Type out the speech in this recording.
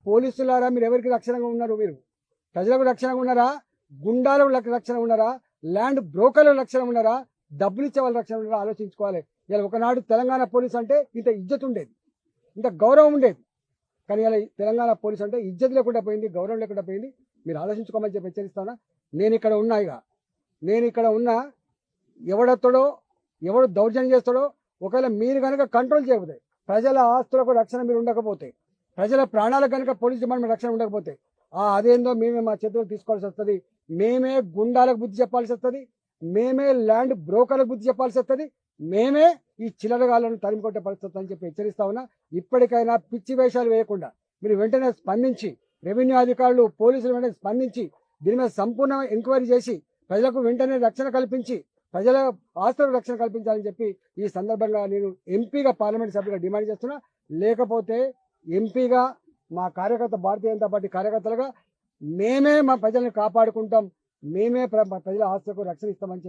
పోలీసులారా మీరు ఎవరికి రక్షణగా ఉన్నారు? మీరు ప్రజలకు రక్షణగా ఉన్నారా? గుండాలకు రక్షణ ఉన్నారా? ల్యాండ్ బ్రోకర్లకు రక్షణ ఉన్నారా? డబ్బులు ఇచ్చే వాళ్ళ రక్షణ ఉన్నారా? ఆలోచించుకోవాలి. ఇలా ఒకనాడు తెలంగాణ పోలీస్ అంటే ఇంత ఇజ్జత్ ఉండేది, ఇంత గౌరవం ఉండేది. కానీ ఇలా తెలంగాణ పోలీస్ అంటే ఇజ్జత్ లేకుండా పోయింది, గౌరవం లేకుండా పోయింది. మీరు ఆలోచించుకోమని చెప్పి హెచ్చరిస్తానా? నేను ఇక్కడ ఉన్నా, నేను ఇక్కడ ఉన్నా, ఎవడొస్తాడో ఎవడు దౌర్జన్యం చేస్తాడో ఒకవేళ మీరు కనుక కంట్రోల్ చేయకపోతే, ప్రజల ఆస్తులకు రక్షణ మీరు ఉండకపోతే, ప్రజల ప్రాణాలకు కనుక పోలీస్ డిపార్ట్మెంట్ రక్షణ ఉండకపోతే అదేందో మేమే మా చేతులకు తీసుకోవాల్సి వస్తుంది. మేమే గుండాలకు బుద్ధి చెప్పాల్సి వస్తుంది, మేమే ల్యాండ్ బ్రోకర్లకు బుద్ధి చెప్పాల్సి వస్తుంది, మేమే ఈ చిల్లరగాళ్ళను తరిమికొట్టే పరిస్థితి అని చెప్పి హెచ్చరిస్తా ఉన్నా. ఇప్పటికైనా పిచ్చి వేషాలు వేయకుండా మీరు వెంటనే స్పందించి, రెవెన్యూ అధికారులు పోలీసులు వెంటనే స్పందించి దీని మీద సంపూర్ణ ఎంక్వైరీ చేసి ప్రజలకు వెంటనే రక్షణ కల్పించి ప్రజల ఆస్తులకు రక్షణ కల్పించాలని చెప్పి ఈ సందర్భంగా నేను ఎంపీగా, పార్లమెంట్ సభ్యుగా డిమాండ్ చేస్తున్నా. లేకపోతే ఎంపీగా మా కార్యకర్త, భారతీయ జనతా పార్టీ కార్యకర్తలుగా మేమే మా ప్రజలను కాపాడుకుంటాం, మేమే ప్రజల ఆస్తులకు రక్షణ ఇస్తామని చెప్పి